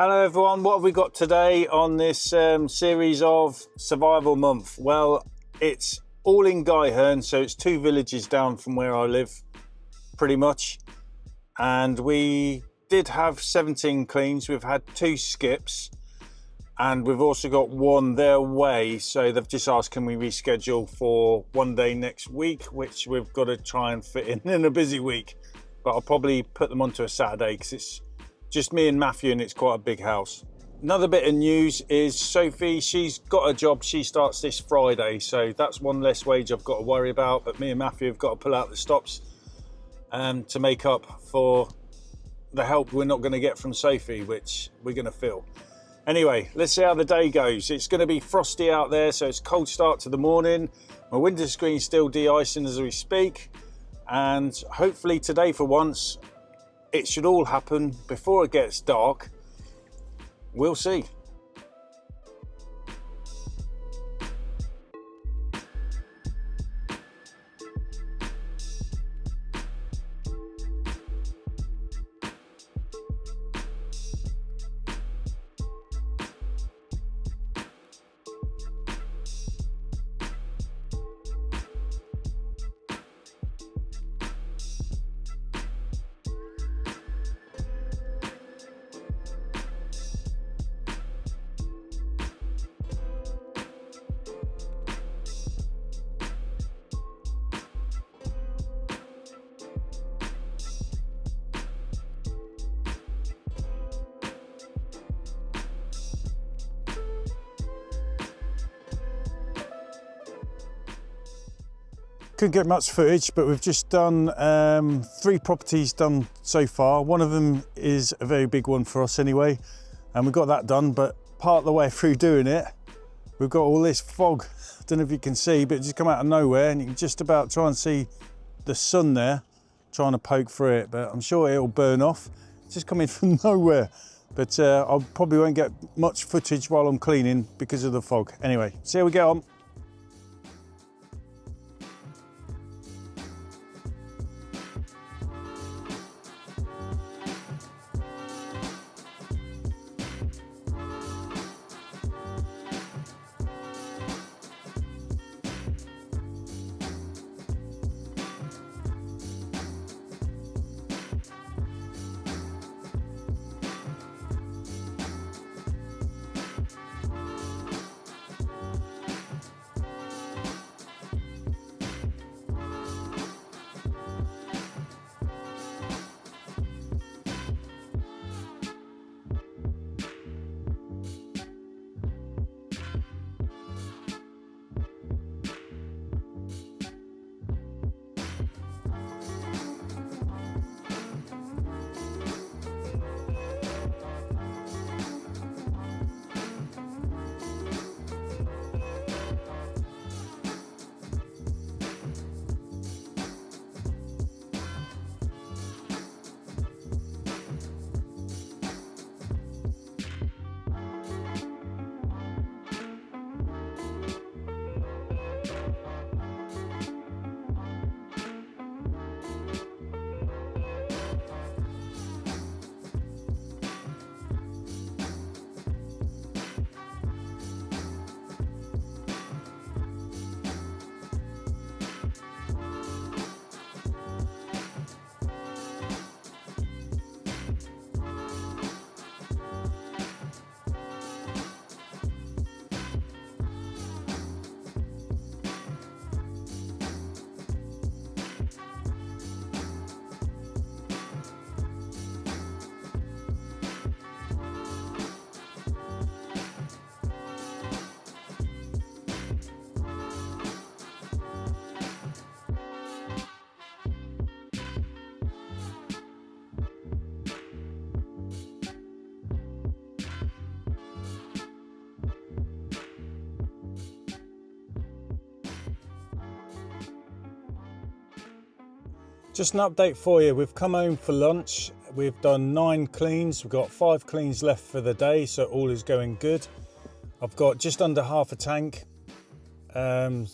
Hello everyone, what have we got today on this series of Survival Month? Well, it's all in Guyherne, so it's 2 villages down from where I live, pretty much. And we did have 17 cleans, we've had 2 skips, and we've also got 1 their away, so they've just asked can we reschedule for one day next week, which we've got to try and fit in a busy week. But I'll probably put them onto a Saturday because it's just me and Matthew and it's quite a big house. Another bit of news is Sophie, she's got a job, she starts this Friday, so that's one less wage I've got to worry about, but me and Matthew have got to pull out the stops to make up for the help we're not going to get from Sophie, which we're going to feel. Anyway, let's see how the day goes. It's going to be frosty out there, so it's a cold start to the morning. My window screen's still de-icing as we speak, and hopefully today for once it should all happen before it gets dark. We'll see. Couldn't get much footage, but we've just done 3 properties done so far. One of them is a very big one for us anyway, and we got that done, but part of the way through doing it, we've got all this fog. I don't know if you can see, but it just come out of nowhere, and you can just about try and see the sun there, trying to poke through it, but I'm sure it'll burn off. It's just coming from nowhere. But I probably won't get much footage while I'm cleaning because of the fog. Anyway, see how we get on. Just an update for you. We've come home for lunch. We've done 9 cleans. We've got 5 cleans left for the day, so all is going good. I've got just under half a tank, and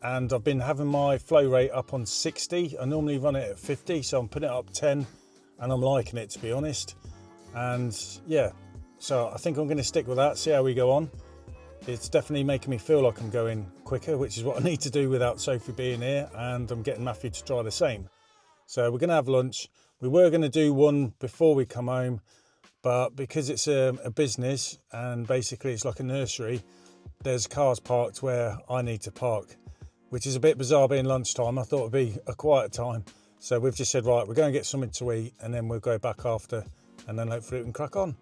I've been having my flow rate up on 60. I normally run it at 50, so I'm putting it up 10, and I'm liking it, to be honest. And yeah, So I think I'm going to stick with that, see how we go on. It's definitely making me feel like I'm going quicker, which is what I need to do without Sophie being here, and I'm getting Matthew to try the same. So we're going to have lunch. We were going to do one before we come home, but because it's a business and basically it's like a nursery, there's cars parked where I need to park, which is a bit bizarre being lunchtime. I thought it'd be a quiet time. So we've just said, right, we're going to get something to eat and then we'll go back after, and then hopefully we can crack on.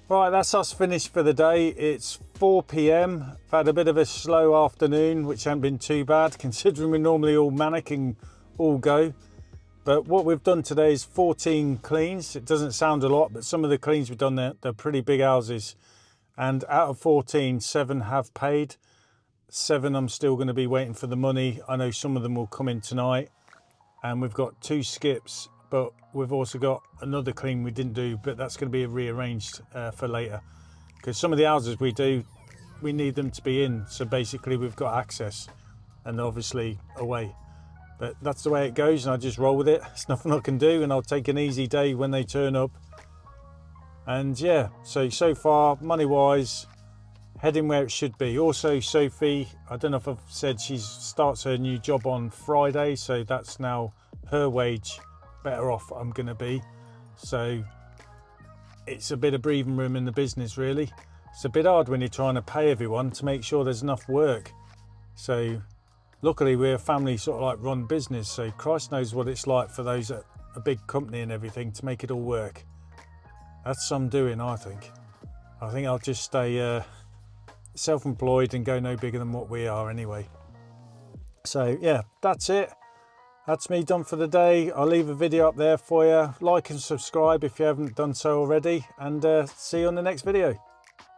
Right, that's us finished for the day. It's 4 p.m. I've had a bit of a slow afternoon, which hasn't been too bad considering we're normally all manic and all go. But what we've done today is 14 cleans. It doesn't sound a lot, but some of the cleans we've done, they're pretty big houses. And out of 14, 7 have paid. 7 I'm still going to be waiting for the money. I know some of them will come in tonight. And we've got 2 skips, but we've also got another clean we didn't do, but that's going to be rearranged for later. Because some of the houses we do, we need them to be in. So basically we've got access and obviously away. But that's the way it goes, and I just roll with it. There's nothing I can do, and I'll take an easy day when they turn up. And yeah, so far, money-wise, heading where it should be. Also, Sophie, I don't know if I've said, she starts her new job on Friday, so that's now her wage. Better off I'm going to be. So it's a bit of breathing room in the business, really. It's a bit hard when you're trying to pay everyone to make sure there's enough work. So luckily we're a family sort of like run business, so Christ knows what it's like for those at a big company and everything to make it all work. That's some doing, I think. I think I'll just stay self-employed and go no bigger than what we are anyway. So yeah, that's it. That's me done for the day. I'll leave a video up there for you. Like and subscribe if you haven't done so already, and see you on the next video.